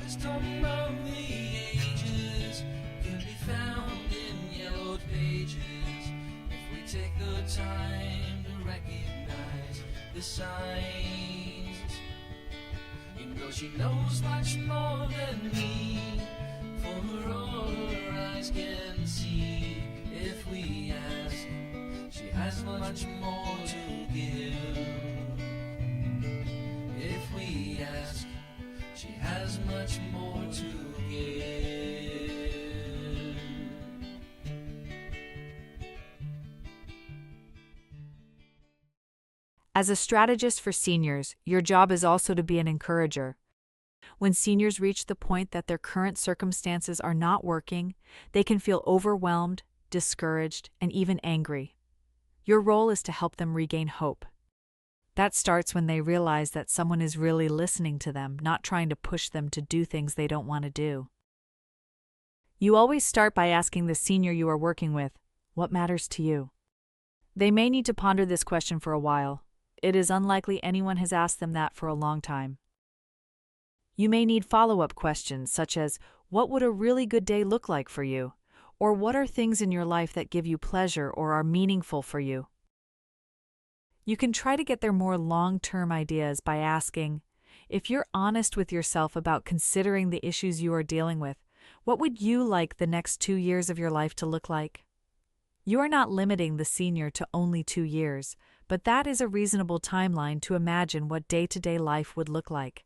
Wisdom of the ages can be found in yellowed pages if we take the time to recognize the signs. You know she knows much more than me, for all her eyes can see. If we ask, she has much more to give. If we ask, she has much more to give. As a strategist for seniors, your job is also to be an encourager. When seniors reach the point that their current circumstances are not working, they can feel overwhelmed, discouraged, and even angry. Your role is to help them regain hope. That starts when they realize that someone is really listening to them, not trying to push them to do things they don't want to do. You always start by asking the senior you are working with, "What matters to you?" They may need to ponder this question for a while. It is unlikely anyone has asked them that for a long time. You may need follow-up questions such as, "What would a really good day look like for you?" Or "What are things in your life that give you pleasure or are meaningful for you?" You can try to get their more long-term ideas by asking, if you're honest with yourself about considering the issues you are dealing with, what would you like the next 2 years of your life to look like? You are not limiting the senior to only 2 years, but that is a reasonable timeline to imagine what day-to-day life would look like.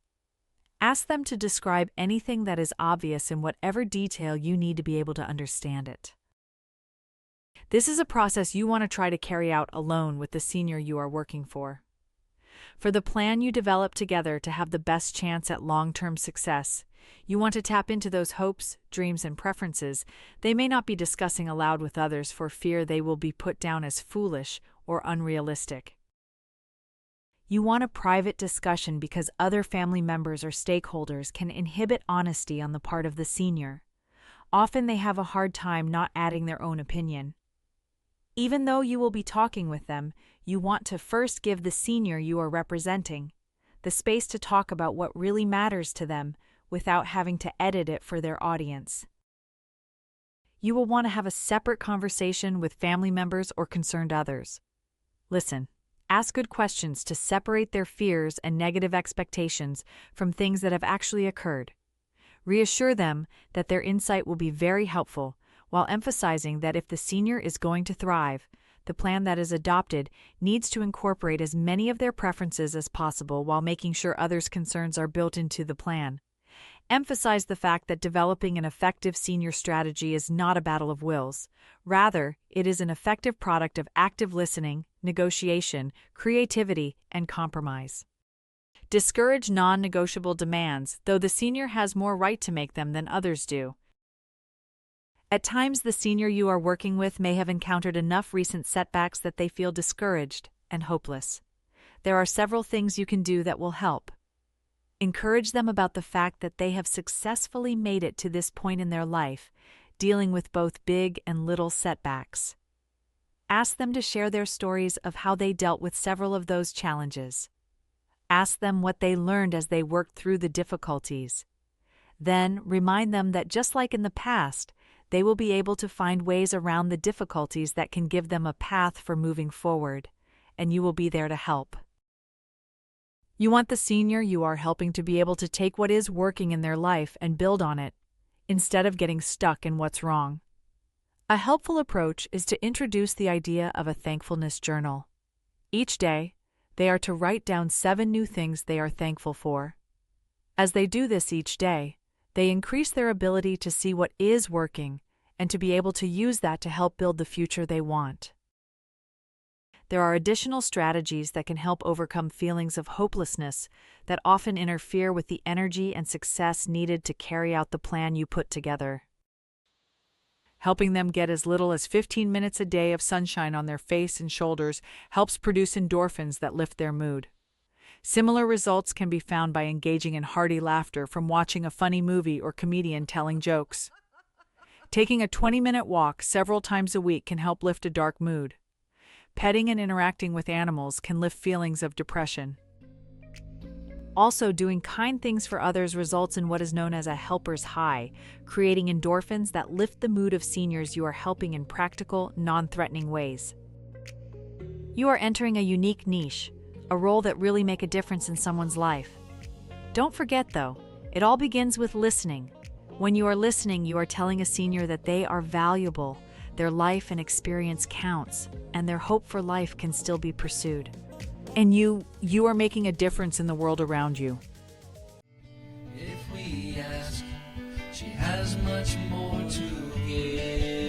Ask them to describe anything that is obvious in whatever detail you need to be able to understand it. This is a process you want to try to carry out alone with the senior you are working for. For the plan you develop together to have the best chance at long-term success, you want to tap into those hopes, dreams, and preferences they may not be discussing aloud with others for fear they will be put down as foolish or unrealistic. You want a private discussion because other family members or stakeholders can inhibit honesty on the part of the senior. Often they have a hard time not adding their own opinion. Even though you will be talking with them, you want to first give the senior you are representing the space to talk about what really matters to them without having to edit it for their audience. You will want to have a separate conversation with family members or concerned others. Listen. Ask good questions to separate their fears and negative expectations from things that have actually occurred. Reassure them that their insight will be very helpful, while emphasizing that if the senior is going to thrive, the plan that is adopted needs to incorporate as many of their preferences as possible while making sure others' concerns are built into the plan. Emphasize the fact that developing an effective senior strategy is not a battle of wills. Rather, it is an effective product of active listening, negotiation, creativity, and compromise. Discourage non-negotiable demands, though the senior has more right to make them than others do. At times, the senior you are working with may have encountered enough recent setbacks that they feel discouraged and hopeless. There are several things you can do that will help. Encourage them about the fact that they have successfully made it to this point in their life, dealing with both big and little setbacks. Ask them to share their stories of how they dealt with several of those challenges. Ask them what they learned as they worked through the difficulties. Then remind them that just like in the past, they will be able to find ways around the difficulties that can give them a path for moving forward, and you will be there to help. You want the senior you are helping to be able to take what is working in their life and build on it, instead of getting stuck in what's wrong. A helpful approach is to introduce the idea of a thankfulness journal. Each day, they are to write down 7 new things they are thankful for. As they do this each day, they increase their ability to see what is working and to be able to use that to help build the future they want. There are additional strategies that can help overcome feelings of hopelessness that often interfere with the energy and success needed to carry out the plan you put together. Helping them get as little as 15 minutes a day of sunshine on their face and shoulders helps produce endorphins that lift their mood. Similar results can be found by engaging in hearty laughter from watching a funny movie or comedian telling jokes. Taking a 20-minute walk several times a week can help lift a dark mood. Petting and interacting with animals can lift feelings of depression. Also, doing kind things for others results in what is known as a helper's high, creating endorphins that lift the mood of seniors you are helping in practical, non-threatening ways. You are entering a unique niche, a role that really makes a difference in someone's life. Don't forget, though, it all begins with listening. When you are listening, you are telling a senior that they are valuable, their life and experience counts, and their hope for life can still be pursued. And you are making a difference in the world around you. If we ask, she has much more to give.